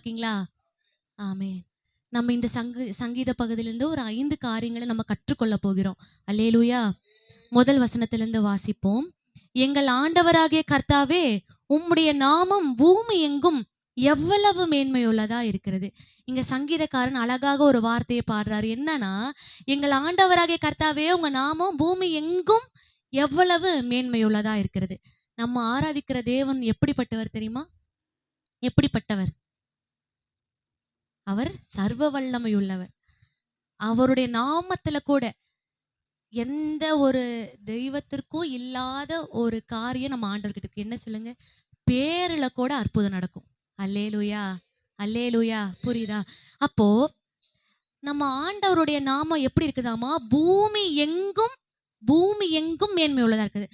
இருக்கீங்களா? ஆமென். நம்ம இந்த சங்கீத பகுதியிலிருந்து ஒரு 5 காரியங்கள நம்ம கற்றுக்கொள்ள போகிறோம். அல்லேலூயா. முதல் வசனத்திலிருந்து வாசிப்போம். எங்கள் ஆண்டவராகிய கர்த்தாவே, உம்முடைய நாமம் பூமி எங்கும் எவ்வளவு மேன்மையுள்ளதா இருக்கிறது. இங்க சங்கீதக்காரன் அழகாக ஒரு வார்த்தையை பாடுறாரு. என்னன்னா, எங்கள் ஆண்டவராகிய கர்த்தாவே, உங்க நாமம் பூமி எங்கும் எவ்வளவு மேன்மையுள்ளதா இருக்கிறது. நம்ம ஆராதிக்கிற தேவன் எப்படிப்பட்டவர் தெரியுமா? எப்படிப்பட்டவர்? அவர் சர்வ வல்லமையுள்ளவர். அவருடைய நாமத்துல கூட எந்த ஒரு தெய்வத்திற்கும் இல்லாத ஒரு காரியம் நம்ம ஆண்டவர்கிட்ட இருக்கு. என்ன சொல்லுங்க? பேருல கூட அற்புதம் நடக்கும். அல்லேலூயா, அல்லேலூயா. புரியுதா? அப்போ நம்ம ஆண்டவருடைய நாமம் எப்படி இருக்குதாமா? பூமி எங்கும் மேன்மை உள்ளதா இருக்குது.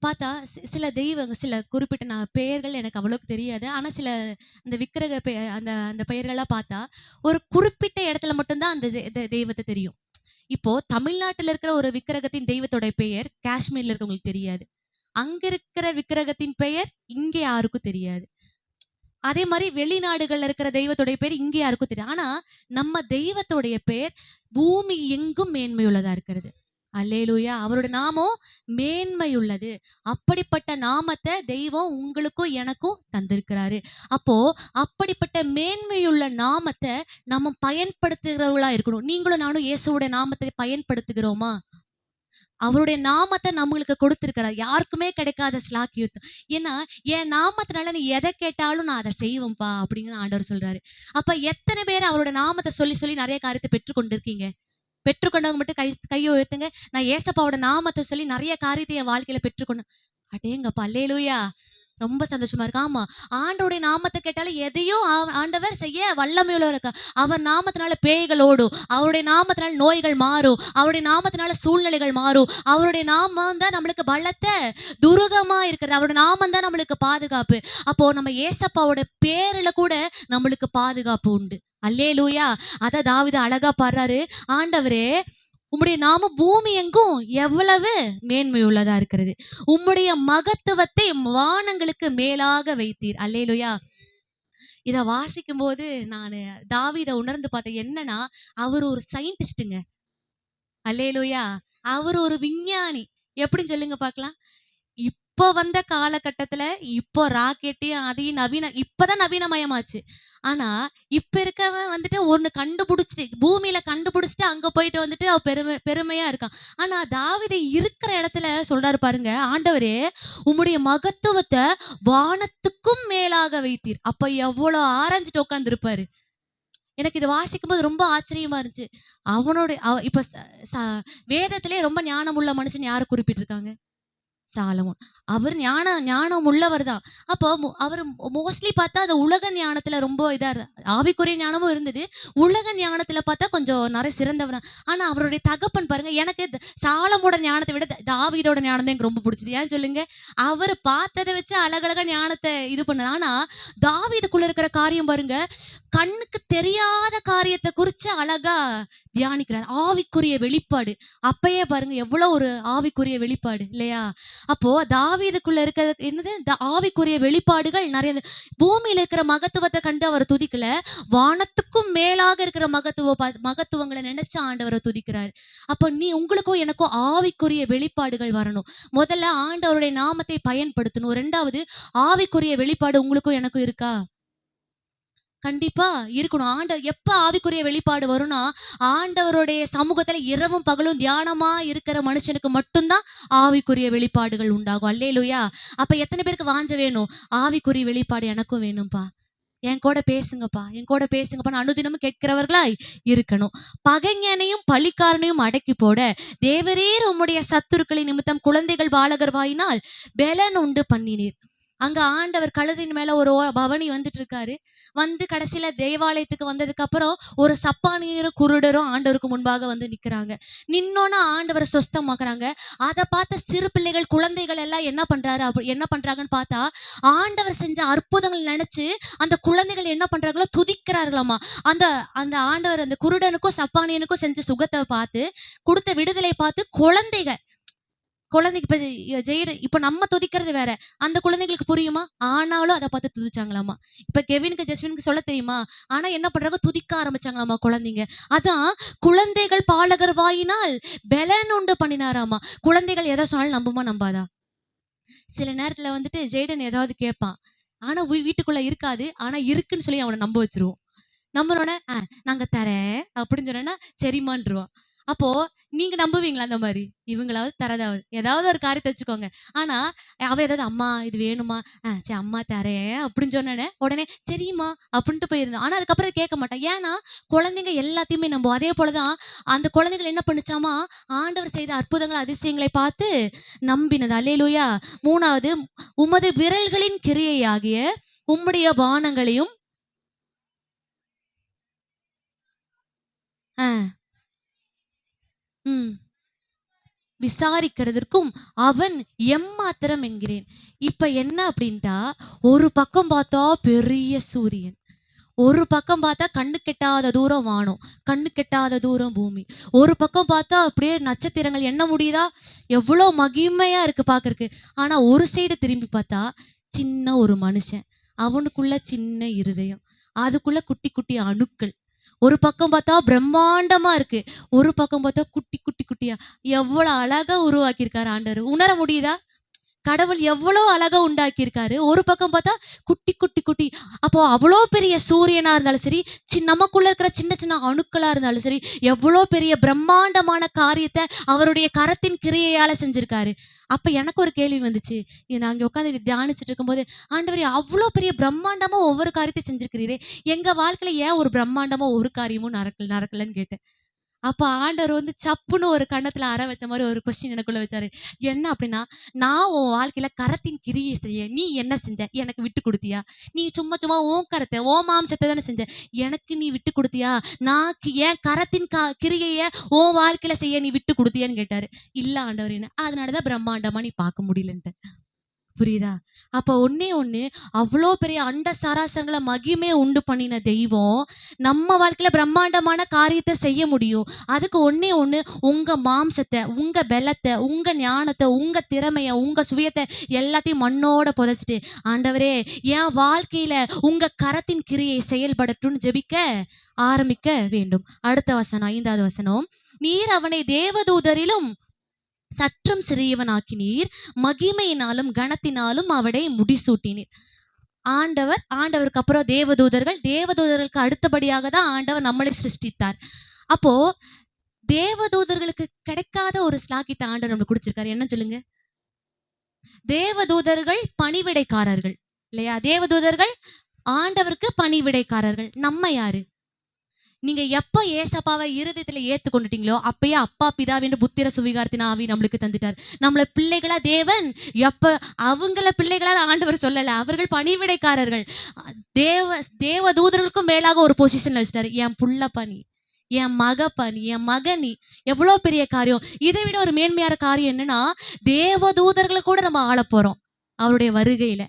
பார்த்தா சில தெய்வங்கள், சில குறிப்பிட்ட பெயர்கள் எனக்கு அவ்வளவுக்கு தெரியாது. ஆனா சில அந்த விக்கிரக அந்த அந்த பெயர்கள்லாம் பார்த்தா ஒரு குறிப்பிட்ட இடத்துல மட்டும்தான் அந்த தெய்வத்தை தெரியும். இப்போ தமிழ்நாட்டுல இருக்கிற ஒரு விக்கிரகத்தின் தெய்வத்தோட பெயர் காஷ்மீர்ல இருக்கவங்களுக்கு தெரியாது. அங்க இருக்கிற விக்கிரகத்தின் பெயர் இங்க யாருக்கும் தெரியாது. அதே மாதிரி வெளிநாடுகள்ல இருக்கிற தெய்வத்தோடைய பேர் இங்க யாருக்கும் தெரியாது. ஆனா நம்ம தெய்வத்தோடைய பேர் பூமி எங்கும் மேன்மையுள்ளதா இருக்கிறது. அல்லேலூயா. அவரோட நாமம் மேன்மையுள்ளது. அப்படிப்பட்ட நாமத்தை தெய்வம் உங்களுக்கும் எனக்கும் தந்திருக்கிறாரு. அப்போ அப்படிப்பட்ட மேன்மையுள்ள நாமத்தை நம்ம பயன்படுத்துகிறவர்களா இருக்கணும். நீங்களும் நானும் இயேசுவோட நாமத்தை பயன்படுத்துகிறோமா? அவருடைய நாமத்தை நம்மளுக்கு கொடுத்திருக்கிறார். யாருக்குமே கிடைக்காத ஸ்லாக்கியம். ஏன்னா என் நாமத்தினால நீ எதை கேட்டாலும் நான் அதை செய்வேன்பா அப்படிங்கிற ஆண்டவர் சொல்றாரு. அப்ப எத்தனை பேர் அவரோட நாமத்தை சொல்லி சொல்லி நிறைய காரியத்தை பெற்றுக்கொண்டிருக்கீங்க? பெற்றுக்கொண்டவங்க மட்டும் கையை உயர்த்துங்க. நான் ஏசப்பாவோட நாமத்தை சொல்லி நிறைய காரியத்தை என் வாழ்க்கையில பெற்றுக்கொண்டேன். அடேங்கப்பா, அல்லேலூயா. ரொம்ப சந்தோஷமா இருக்கு. ஆமா, ஆண்டவருடைய நாமத்தை கேட்டாலும் எதையும் ஆண்டவர் செய்ய வல்லமையுள்ளவர் இருக்கா. அவர் நாமத்தினால பேய்கள் ஓடும். அவருடைய நாமத்தினால நோய்கள் மாறும். அவருடைய நாமத்தினால சூழ்நிலைகள் மாறும். அவருடைய நாமம் தான் நம்மளுக்கு பலத்த துருகமா இருக்கிறது. அவருடைய நாமம் தான் நம்மளுக்கு பாதுகாப்பு. அப்போ நம்ம ஏசப்பாவோட பேர்ல கூட நம்மளுக்கு பாதுகாப்பு உண்டு. அல்லேலூயா. அத தாவீது அழகா பாடுறாரு. ஆண்டவரே, உம்முடைய நாமம் பூமி எங்கும் எவ்வளவு மேன்மையுள்ளதா இருக்கிறது. உம்முடைய மகத்துவத்தை வானங்களுக்கு மேலாக வைத்தீர். அல்லேலூயா. இத வாசிக்கும் போது நானு தாவீத உணர்ந்து பார்த்தேன். என்னன்னா, அவர் ஒரு சயின்டிஸ்டுங்க. அல்லேலூயா. அவர் ஒரு விஞ்ஞானி. எப்படின்னு சொல்லுங்க பார்க்கலாம். இப்போ வந்த காலகட்டத்துல இப்போ ராக்கெட்டையும் அதையும் இப்பதான் நவீனமயமாச்சு. ஆனா இப்ப இருக்கவன் வந்துட்டு ஒண்ணு கண்டுபிடிச்சிட்டு பூமியில கண்டுபிடிச்சிட்டு அங்க போயிட்டு வந்துட்டு அவ பெருமையா இருக்கான். ஆனா தாவீது இருக்கிற இடத்துல சொல்றாரு பாருங்க, ஆண்டவரே, உம்முடைய மகத்துவத்தை வானத்துக்கும் மேலாக வைத்தீர். அப்ப எவ்வளவு ஆராய்ஞ்சிட்டு உட்கார்ந்து இருப்பாரு. எனக்கு இது வாசிக்கும் போது ரொம்ப ஆச்சரியமா இருந்துச்சு. அவனோட இப்ப வேதத்திலே ரொம்ப ஞானம் உள்ள மனுஷன் யாரை குறிப்பிட்டிருக்காங்க? சாலமோன். அவர் ஞானம் உள்ளவர் தான். அப்போ அவர் மோஸ்ட்லி பார்த்தா அது உலக ஞானத்துல ரொம்ப ஆவிக்குரிய ஞானமும் இருந்தது. உலக ஞானத்துல பார்த்தா கொஞ்சம் நிறைய சிறந்தவர் தான். ஆனா அவருடைய தகப்பன் பாருங்க, எனக்கு சாலமோட ஞானத்தை விட தாவீதோட ஞானம் தான் எனக்கு ரொம்ப பிடிச்சது. ஏன் சொல்லுங்க? அவர் பார்த்ததை வச்சு அழகழகா ஞானத்தை இது பண்ணார். ஆனா தாவீதுக்குள்ள இருக்கிற காரியம் பாருங்க, கண்ணுக்கு தெரியாத காரியத்தை குறிச்சு அழகா தியானிக்கிறார். ஆவிக்குரிய வெளிப்பாடு. அப்பயே பாருங்க எவ்வளவு ஒரு ஆவிக்குரிய வெளிப்பாடு இல்லையா? அப்போ தாவீதுக்குள்ள இருக்கிற என்னது ஆவிக்குரிய வெளிப்பாடுகள் நிறைய. பூமியில இருக்கிற மகத்துவத்தை கண்டு அவர் துதிக்கல, வானத்துக்கும் மேலாக இருக்கிற மகத்துவங்களை நினைச்சு ஆண்டவரை துதிக்கிறார். அப்ப உங்களுக்கும் எனக்கும் ஆவிக்குரிய வெளிப்பாடுகள் வரணும். முதல்ல ஆண்டவருடைய நாமத்தை பயன்படுத்தணும். இரண்டாவது, ஆவிக்குரிய வெளிப்பாடு உங்களுக்கும் எனக்கும் இருக்கா? கண்டிப்பா இருக்கணும். எப்ப ஆவிக்குரிய வெளிப்பாடு வரும்னா, ஆண்டவருடைய சமூகத்துல இரவும் பகலும் தியானமா இருக்கிற மனுஷனுக்கு மட்டும்தான் ஆவிக்குரிய வெளிப்பாடுகள் உண்டாகும். அல்லேலூயா. அப்ப எத்தனை பேருக்கு வாஞ்ச வேணும்? ஆவிக்குரிய வெளிப்பாடு எனக்கும் வேணும்பா, என் கூட பேசுங்கப்பா, என் கூட பேசுங்கப்பா, அனுதினமும் கேட்கிறவர்களாய் இருக்கணும். பகைஞனையும் பழிக்காரனையும் அடக்கி போட தேவரீர் உம்முடைய சத்துருக்களின் நிமித்தம் குழந்தைகள் பாலகர் வாயினால் பெலன் உண்டு பண்ணினீர். அங்க ஆண்டவர் கழுதின் மேல ஒரு பவனி வந்துட்டு இருக்காரு. வந்து கடைசியில தேவாலயத்துக்கு வந்ததுக்கு அப்புறம் ஒரு சப்பானியரும் குருடரும் ஆண்டவருக்கு முன்பாக வந்து நிக்கிறாங்க. நின்னோன்னா ஆண்டவரை சொஸ்தமாக்குறாங்க. அதை பார்த்த சிறு பிள்ளைகள், குழந்தைகள் எல்லாம் என்ன பண்றாங்கன்னு பார்த்தா, ஆண்டவர் செஞ்ச அற்புதங்கள் நினைச்சு அந்த குழந்தைகள் என்ன பண்றாங்களோ துதிக்கிறார்களாமா. அந்த அந்த ஆண்டவர் அந்த குருடனுக்கும் சப்பானியனுக்கும் செஞ்ச சுகத்தை பார்த்து, கொடுத்த விடுதலை பார்த்து குழந்தைகள் குழந்தைக்கு இப்ப ஜெயிட இப்ப நம்ம துதிக்கிறது வேற. அந்த குழந்தைங்களுக்கு புரியுமா? ஆனாலும் அத பார்த்து துதிச்சாங்களாமா. இப்ப கெவினுக்கு, ஜஸ்வினுக்கு சொல்ல தெரியுமா? ஆனா என்ன பண்றாங்க? துதிக்க ஆரம்பிச்சாங்களாமா குழந்தைங்க. அதான் குழந்தைகள் பாலகர் வாயினால் பெலன் உண்டு பண்ணினாராமா. குழந்தைகள் எத சொன்னாலும் நம்புமா? நம்பாதா? சில நேரத்துல வந்துட்டு ஜெய்டன் ஏதாவது கேட்பான். ஆனா வீட்டுக்குள்ள இருக்காது. ஆனா இருக்குன்னு சொல்லி அவன நம்ப வச்சுருவோம். நம்புனோனே, நாங்க தரேன் அப்படின்னு சொன்னோன்னா, சரிம்மான்ருவான். அப்போ நீங்க நம்புவீங்களா அந்த மாரி? இவங்களாவது தரதாவது. ஏதாவது ஒரு காரியத்த வச்சுக்கோங்க. ஆனா, அவ ஏதாவது அம்மா இது வேணுமா? சரி அம்மா தரேன் அப்படின்னு சொன்னோனே, உடனே சரிம்மா அப்படின்ட்டு போயிருந்தான். ஆனா அதுக்கப்புறம் கேட்க மாட்டான். ஏன்னா, குழந்தைங்க எல்லாத்தையுமே நம்பும். அதே போல தான் அந்த குழந்தைகள் என்ன பண்ணுச்சாமா, ஆண்டவர் செய்த அற்புதங்கள், அதிசயங்களை பார்த்து நம்பினது. அல்லேலூயா. 3வது உமது விரல்களின் கிரியையாகிய உம்முடைய பானங்களையும் அ, ம். விசாரிக்கிறதற்கும் அவன் எம்மாத்திரம் என்கிறேன். இப்ப என்ன அப்படின்ட்டா, ஒரு பக்கம் பார்த்தா பெரிய சூரியன். ஒரு பக்கம் பார்த்தா கண்ணு கெட்டாத தூரம் வானம். கண்ணு கெட்டாத தூரம் பூமி. ஒரு பக்கம் பார்த்தா அப்படியே நட்சத்திரங்கள் எண்ண முடியுதா? எவ்வளோ மகிமையா இருக்கு பார்க்கறக்கு. ஆனா ஒரு சைடு திரும்பி பார்த்தா, சின்ன ஒரு மனுஷன். அவனுக்குள்ள சின்ன இருதயம். அதுக்குள்ள குட்டி குட்டி அணுக்கள். ஒரு பக்கம் பார்த்தா பிரம்மாண்டமா இருக்கு. ஒரு பக்கம் பார்த்தா குட்டி குட்டி குட்டியா. எவ்வளோ அழகா உருவாக்கியிருக்காரு ஆண்டவர். உணர முடியுதா? கடவுள் எவ்வளோ அழகா உண்டாக்கியிருக்காரு. ஒரு பக்கம் பார்த்தா குட்டி, குட்டி, குட்டி. அப்போ அவ்வளோ பெரிய சூரியனா இருந்தாலும் சரி, நமக்குள்ள இருக்கிற சின்ன, சின்ன அணுக்களா இருந்தாலும் சரி, எவ்வளோ பெரிய பிரம்மாண்டமான காரியத்த அவருடைய கரத்தின் கிரியையால செஞ்சிருக்காரு. அப்ப எனக்கு ஒரு கேள்வி வந்துச்சு. நான் இங்க உட்கார்ந்து தியானிச்சுட்டு இருக்கும்போது, ஆண்டவரே அவ்வளோ பெரிய பிரம்மாண்டமா ஒவ்வொரு காரியத்தையும் செஞ்சிருக்கிறீரே, எங்க வாழ்க்கையில ஏன் ஒரு பிரம்மாண்டமா ஒரு காரியமும் நடக்கலன்னு கேட்டேன். அப்ப ஆண்டவர் வந்து சப்புன்னு ஒரு கன்னத்துல அற வச்ச மாரி ஒரு கொஸ்டின் எனக்குள்ள வச்சாரு. என்ன அப்டின்னா, "நான் உன் வாழ்க்கையில கரத்தின் கிரியை செய்ய நீ என்ன செஞ்ச? எனக்கு விட்டு குடுத்தியா? நீ சும்மா சும்மா உன் கரத்த, உன் மாம்சத்த தானே செஞ்ச. எனக்கு நீ விட்டு குடுத்தியா? நான் என் கரத்தின் கிரியைய உன் வாழ்க்கையில செய்ய நீ விட்டு குடுத்தியான்னு?" கேட்டாரு. "இல்ல ஆண்டவரேன்னு." அதனால தான் பிரம்மாண்டமா நீ பார்க்க முடியலன்ட்டேன். புரியுதா? அப்ப ஒண்ணே ஒண்ணு, அவ்ளோ பெரிய அண்ட சராசரங்கள மகிமைய உண்டு பண்ணின தெய்வம், நம்ம வாழ்க்கையில பிரம்மாண்டமான காரியத்த செய்ய முடியும். அதுக்கு ஒண்ணே ஒண்ணு, உங்க மாம்சத்த, உங்க பெலத்த, உங்க ஞானத்த, உங்க திறமைய, உங்க சுயத்த எல்லாத்தையும் மண்ணோட புதைச்சுட்டு, ஆண்டவரே என் வாழ்க்கையில உங்க கரத்தின் கிரியை செயல்படட்டும்னு ஜெபிக்க ஆரம்பிக்க வேண்டும். அடுத்த வசனம் 5வது வசனம். நீர் அவனை தேவதூதரிலும் சற்றும் சிறியவனாக்கினீர், மகிமையினாலும் கனத்தினாலும் அவனை முடிசூட்டினீர். ஆண்டவருக்கு அப்புறம் தேவதூதர்கள், தேவதூதர்களுக்கு அடுத்தபடியாக தான் ஆண்டவர் நம்மளை சிருஷ்டித்தார். அப்போ தேவதூதர்களுக்கு கிடைக்காத ஒரு ஸ்லாக்கியத்தை ஆண்டவர் நம்மளுக்கு குடுத்திருக்காரு. என்ன சொல்லுங்க? தேவதூதர்கள் பணிவிடைக்காரர்கள் இல்லையா? தேவதூதர்கள் ஆண்டவருக்கு பணிவிடைக்காரர்கள். நம்ம யாரு? நீங்க எப்ப ஏசப்பாவை இருதயத்துல ஏத்துக்கொண்டுட்டீங்களோ, அப்பயே அப்பா பிதாவென்று புத்திர சுவிகாரத்தின் ஆவி நம்மளுக்கு தந்துட்டார். நம்மள பிள்ளைகளா தேவன் எப்ப அவங்கள பிள்ளைகளா ஆண்டவர் சொல்லல. அவர்கள் பணிவிடைக்காரர்கள். தேவ தேவ தூதர்களுக்கும் மேலாக ஒரு பொசிஷன்ல வச்சுட்டாரு. என் புள்ள பணி, என் மக பணி, என் மகனி. எவ்வளோ பெரிய காரியம். இதை விட ஒரு மேன்மையான காரியம் என்னன்னா, தேவ தூதர்களை கூட நம்ம ஆளப் போறோம். அவருடைய வருகையில.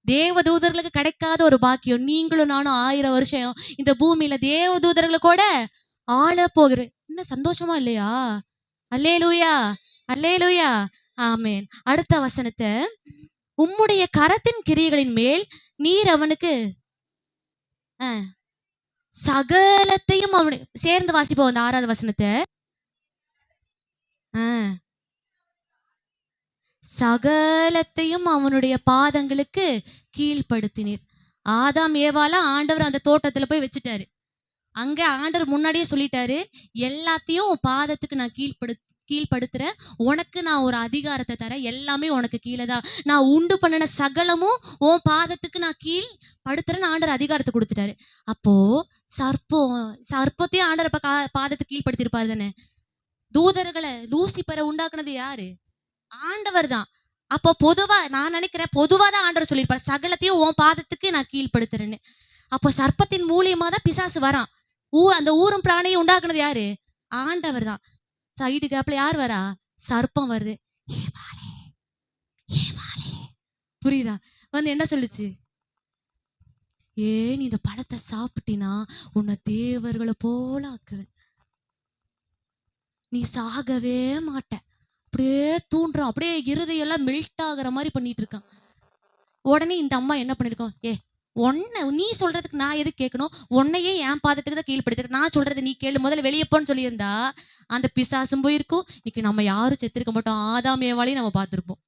தேவதூதர்களுக்கு கிடைக்காத ஒரு பாக்கியம். நீங்களும் நானும் 1000 வருஷம் இந்த பூமியில தேவதூதர்களை கூட ஆள போகிறேன். இன்னும் சந்தோஷமா இல்லையா? அல்லேலூயா, அல்லேலூயா, ஆமென். அடுத்த வசனத்தை, உம்முடைய கரத்தின் கிரியைகளின் மேல் நீர் அவனுக்கு சகலத்தையும் அவனு சேர்ந்து வாசிப்போம் அந்த 6வது வசனத்தை. சகலத்தையும் அவனுடைய பாதங்களுக்கு கீழ்ப்படுத்தினீர். ஆதாம் ஏவால ஆண்டவர் அந்த தோட்டத்துல போய் வச்சுட்டாரு. அங்க ஆண்டவர் முன்னாடியே சொல்லிட்டாரு, எல்லாத்தையும் உன் பாதத்துக்கு நான் கீழ்ப்படுத்துறேன். உனக்கு நான் ஒரு அதிகாரத்தை தரேன். எல்லாமே உனக்கு கீழே தான். நான் உண்டு பண்ணின சகலமும் உன் பாதத்துக்கு நான் கீழ் படுத்துறேன்னு ஆண்டவர் அதிகாரத்தை கொடுத்துட்டாரு. அப்போ சர்ப்பத்தையும் ஆண்டவர் பாதத்துக்கு கீழ்படுத்திருப்பாரு தானே. தூதர்களை லூசிபரை உண்டாக்குனது யாரு? ஆண்டவர் தான். அப்போ பொதுவா நான் நினைக்கிறேன், பொதுவா தான் ஆண்டவர் சொல்லியிருப்பார், சகலத்தையும் உன் பாதத்துக்கு நான் கீழ்ப்படுத்துறேன்னு. அப்போ சர்ப்பத்தின் மூலியமா தான் பிசாசு வரான். அந்த ஊரும் பிராணியை உண்டாக்குனது யாரு? ஆண்டவர் தான். சைடு கேப்ல யார் வரா? சர்ப்பம் வருது. ஏவாளே, ஏவாளே. புரியுதா? வந்து என்ன சொல்லுச்சு? நீ இந்த பழத்தை சாப்பிட்டினா உன்னை தேவர்களை போல ஆக்குவேன். நீ சாகவே மாட்ட. அப்படியே தூண்டுறான். அப்படியே இருதயெல்லாம் மெல்ட் ஆகுற மாரி பண்ணிட்டு இருக்கான். உடனே இந்த அம்மா என்ன பண்ணிருக்கோம், நீ சொல்றதுக்கு நான் எதுக்கு கேட்கணும்? உன்னையே என் பாதத்துக்கு தான் கீழ்ப்படுத்திருக்க. நான் சொல்றத நீ கேளு. முதல்ல வெளிய போன்னு சொல்லியிருந்தா, அந்த பிசாசும் போயிருக்கும். இன்னைக்கு நம்ம யாரும் செத்திருக்க மாட்டோம். ஆதாம் ஏவாளையும் நம்ம பார்த்திருப்போம்.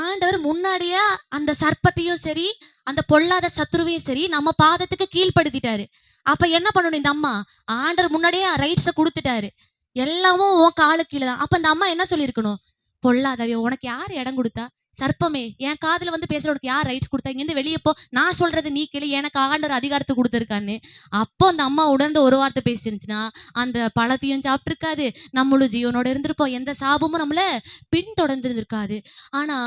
ஆண்டவர் முன்னாடியே அந்த சர்ப்பத்தையும் சரி, அந்த பொல்லாத சத்துருவையும் சரி, நம்ம பாதத்துக்கு கீழ்ப்படுத்திட்டாரு. அப்ப என்ன பண்ணணும் இந்த அம்மா? ஆண்டவர் முன்னாடியே ரைட்ஸ குடுத்துட்டாரு. எல்லாமும் உன் காலுக்கு கீழ தான். அப்ப அந்த அம்மா என்ன சொல்லியிருக்கணும்? பொல்லாதவே, உனக்கு யார் இடம் குடுத்தா? சர்ப்பமே, என் காதுல வந்து பேசுற உனக்கு யார் ரைட்ஸ் குடுத்தா? இங்கேருந்து வெளிய போ. நான் சொல்றது நீ கேளு. எனக்கு ஆண்டவர் அதிகாரத்த குடுத்துருக்காருன்னு. அப்போ அந்த அம்மா உணர்ந்து ஒரு வார்த்தை பேசிருந்துச்சுன்னா, அந்த பழத்தையும் சாப்பிட்டுருக்காது. நம்மளும் ஜீவனோட இருந்திருப்போம். எந்த சாபமும் நம்மள பின்தொடர்ந்திருந்திருக்காது. ஆனா,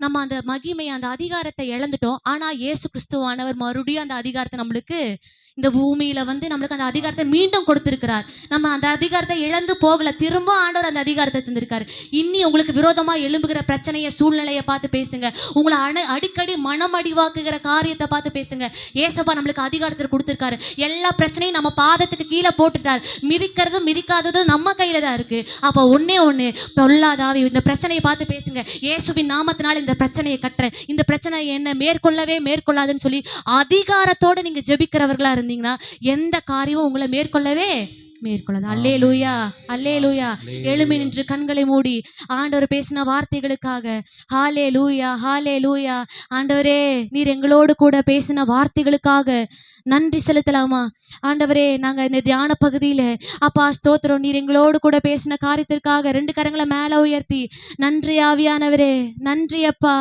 நம்ம அந்த மகிமை, அந்த அதிகாரத்த இழந்துட்டோம். ஆனா, இயேசு கிறிஸ்துவானவர் மறுபடியும் அந்த அதிகாரத்த நம்மளுக்கு இந்த பூமியில வந்து நம்மளுக்கு அந்த அதிகாரத்தை மீண்டும் கொடுத்திருக்கிறார். நம்ம அந்த அதிகாரத்தை இழந்து போகல. திரும்ப ஆண்டவர் அந்த அதிகாரத்தை தந்திருக்காரு. இன்னி உங்களுக்கு விரோதமா எழும்புகிற பிரச்சனைய, சூழ்நிலையை பார்த்து பேசுங்க. உங்களை அடிக்கடி மனமடிவாக்குகிற காரியத்தை பார்த்து பேசுங்க. ஏசப்பா நம்மளுக்கு அதிகாரத்தை கொடுத்திருக்காரு. எல்லா பிரச்சனையும் நம்ம பாதத்துக்கு கீழே போட்டுட்டார். மிதிக்கிறதும் மிதிக்காததும் நம்ம கையில தான் இருக்கு. அப்ப ஒன்னே ஒண்ணு, பொல்லாதாவி, இந்த பிரச்சனையை பார்த்து பேசுங்க. இயேசுவின் நாமத்தினால இந்த பிரச்சனையை கட்டுறேன். இந்த பிரச்சனை என்ன மேற்கொள்ளவே மேற்கொள்ளாதுன்னு சொல்லி அதிகாரத்தோட நீங்க ஜெபிக்கிறவர்களா இருந்தீங்கன்னா, எந்த காரியமும் உங்களை மேற்கொள்ளவே மேற்கொள்ளாது. அல்லேலூயா, அல்லேலூயா. எழும்பி நின்று கண்களை மூடி ஆண்டவர் பேசின வார்த்தைகளுக்காக ஹalleluya, ஹalleluya. ஆண்டவரே, நீர் எங்களோடு கூட பேசின வார்த்தைகளுக்காக நன்றி செலுத்தலாமா? ஆண்டவரே, நாங்க இந்த தியான பகுதியில அப்பா ஸ்தோத்திரம், நீர் எங்களோடு கூட பேசின காரியத்திற்காக 2 கரங்களை மேல உயர்த்தி, நன்றி ஆவியானவரே, நன்றி அப்பா.